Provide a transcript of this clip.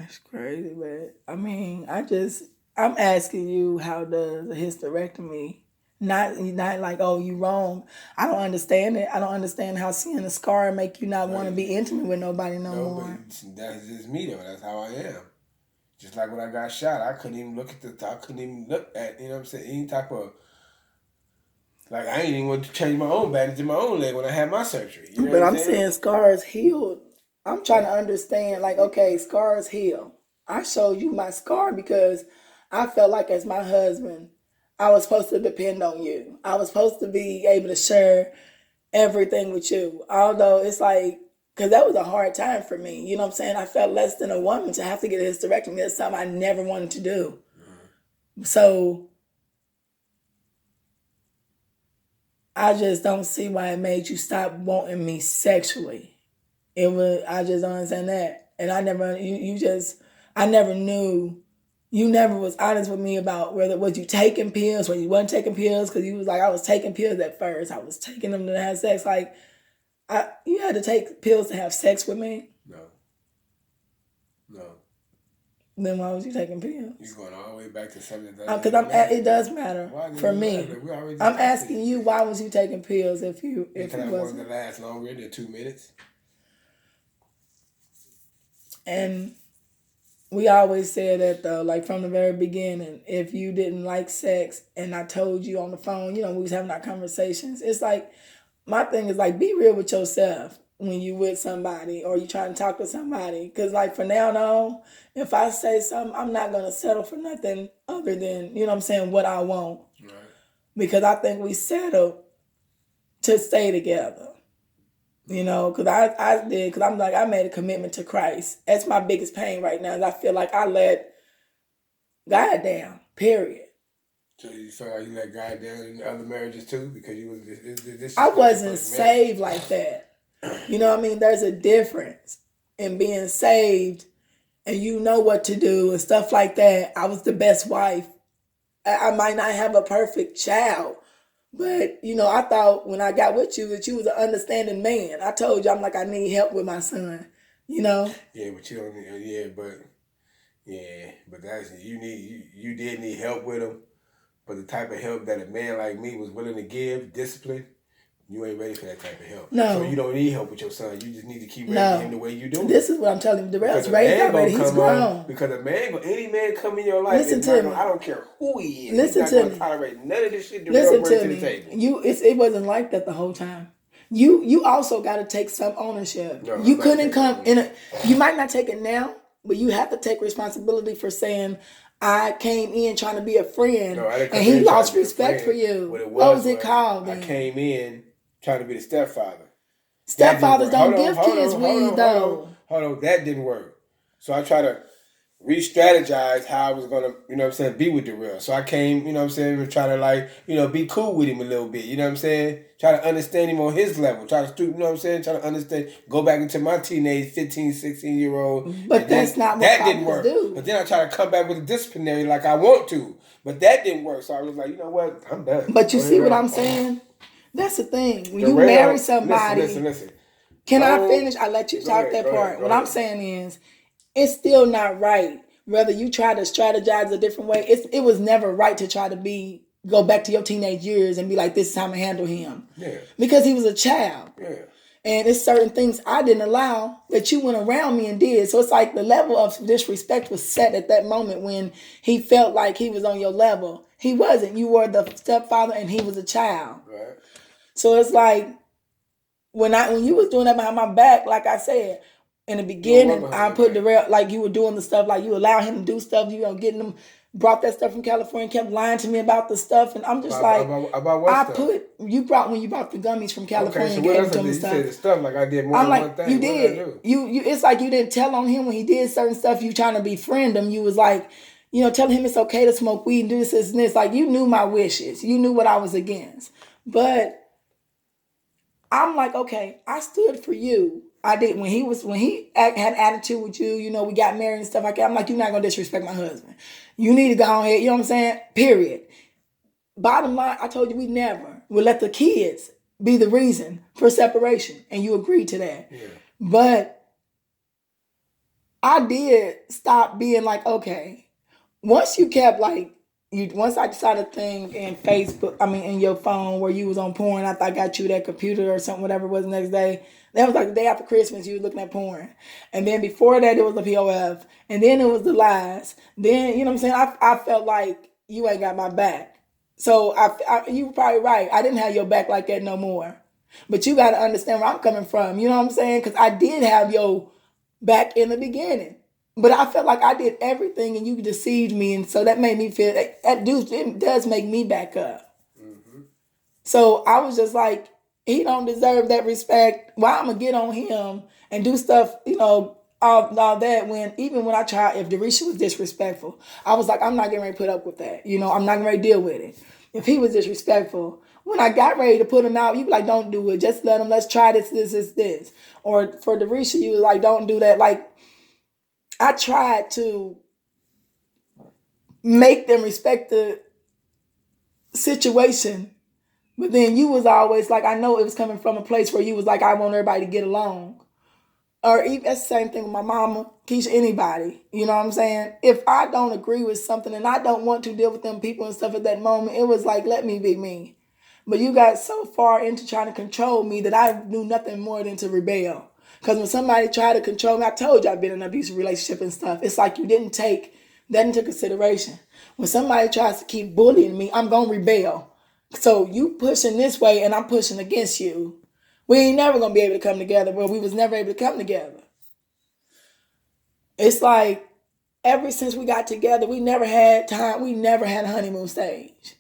That's crazy, but I mean, I'm asking you, how does a hysterectomy, not like, oh, you wrong. I don't understand it. I don't understand how seeing a scar make you not want to be intimate with nobody no more. But that's just me though. That's how I am. Just like when I got shot, I couldn't even look at I couldn't even look at, you know what I'm saying, any type of, like, I ain't even want to change my own bandage in my own leg when I had my surgery. You know But what I'm I'm saying? saying scars healed. I'm trying to understand, like, okay, scars heal. I showed you my scar because I felt like, as my husband, I was supposed to depend on you. I was supposed to be able to share everything with you. Although it's like, because that was a hard time for me. You know what I'm saying? I felt less than a woman to have to get a hysterectomy. That's something I never wanted to do. So I just don't see why it made you stop wanting me sexually. I just don't understand that. And I never, I never knew, you never was honest with me about whether, was you taking pills, when you wasn't taking pills, because you was like, I was taking pills at first. I was taking them to have sex. Like, you had to take pills to have sex with me? No. Then why was you taking pills? You're going all the way back to something that Because it does matter for me. I'm asking you, why was you taking pills if you wanted to last longer than 2 minutes? And we always said that, though, like from the very beginning, if you didn't like sex and I told you on the phone, we was having our conversations, it's like, my thing is like, be real with yourself when you with somebody or you trying to talk to somebody. Because like from now on, if I say something, I'm not going to settle for nothing other than, what I want. Right. Because I think we settled to stay together. Because I made a commitment to Christ. That's my biggest pain right now. Is I feel like I let God down, period. So you feel like you let God down in other marriages too? Because you was I wasn't saved like that. You know what I mean? There's a difference in being saved and you know what to do and stuff like that. I was the best wife. I might not have a perfect child, but I thought when I got with you that you was an understanding man. I told you, I'm like, I need help with my son. Yeah, but you don't. But that's you did need help with him. But the type of help that a man like me was willing to give, discipline, you ain't ready for that type of help. No. So you don't need help with your son. You just need to keep raising him the way you do. This is what I'm telling you. Darrell's raised already. He's grown. Because any man come in your life, listen to me. I don't care who he is. Listen he's not to me. Tolerate none of this shit Darrell brings to the table. It wasn't like that the whole time. You also got to take some ownership. No, you couldn't come in you might not take it now, but you have to take responsibility for saying, I came in trying to be a friend, and he lost respect for you. What was it called? I came in trying to be the stepfather. Stepfathers don't give kids weed, though. Hold on, that didn't work. So I tried to re-strategize how I was going to, be with Darrell. So I came, and try to be cool with him a little bit, Try to understand him on his level. Try to, Try to understand, go back into my teenage 15, 16-year-old. But that's not what that didn't work. Do. But then I try to come back with a disciplinary like I want to. But that didn't work. So I was like, you know what? I'm done. But you see what I'm saying? That's the thing. When you marry somebody... Listen. Can I finish? I let you talk that part. What I'm saying is, it's still not right. Whether you try to strategize a different way, it was never right to try to go back to your teenage years and be like, this is how I'm going to handle him. Yeah. Because he was a child. Yeah. And it's certain things I didn't allow that you went around me and did. So it's like the level of disrespect was set at that moment when he felt like he was on your level. He wasn't. You were the stepfather and he was a child. Right. So it's like, when you was doing that behind my back, like I said, in the beginning, I put Darrell, like you were doing the stuff, like you allowed him to do stuff, getting them, brought that stuff from California, kept lying to me about the stuff, and I'm just about what stuff? When you brought the gummies from California, and gave them stuff. You said the stuff like I did more than one thing. You did. You it's like you didn't tell on him when he did certain stuff. You trying to befriend him. You was like, telling him it's okay to smoke weed and do this and this. Like you knew my wishes. You knew what I was against. But I'm like, okay, I stood for you. I did when he had attitude with you, we got married and stuff like that. I'm like, you're not gonna disrespect my husband. You need to go ahead, you know what I'm saying? Period. Bottom line, I told you we never would let the kids be the reason for separation. And you agreed to that. Yeah. But I did stop being like, okay, once you kept like you once I saw the thing in Facebook, I mean in your phone where you was on porn, after I got you that computer or something, whatever it was the next day. That was like the day after Christmas, you was looking at porn. And then before that it was the POF. And then it was the lies. Then, you know what I'm saying? I felt like you ain't got my back. So you were probably right. I didn't have your back like that no more. But you got to understand where I'm coming from. You know what I'm saying? Because I did have your back in the beginning. But I felt like I did everything and you deceived me. And so that made me feel it does make me back up. Mm-hmm. So I was just like, he don't deserve that respect. Why I'm going to get on him and do stuff, all that when, even when I tried, if Derisha was disrespectful, I was like, I'm not getting ready to put up with that. I'm not getting ready to deal with it. If he was disrespectful, when I got ready to put him out, you be like, don't do it. Just let him, let's try this. Or for Derisha, you was like, don't do that. Like, I tried to make them respect the situation, but then you was always like, I know it was coming from a place where you was like, I want everybody to get along. Or even that's the same thing with my mama, Keisha, anybody. You know what I'm saying? If I don't agree with something and I don't want to deal with them people and stuff at that moment, it was like, let me be me. But you got so far into trying to control me that I knew nothing more than to rebel. Because when somebody tried to control me, I told you I've been in an abusive relationship and stuff. It's like you didn't take that into consideration. When somebody tries to keep bullying me, I'm going to rebel. So you pushing this way and I'm pushing against you. We ain't never going to be able to come together. Well, we was never able to come together. It's like ever since we got together, we never had time. We never had a honeymoon stage.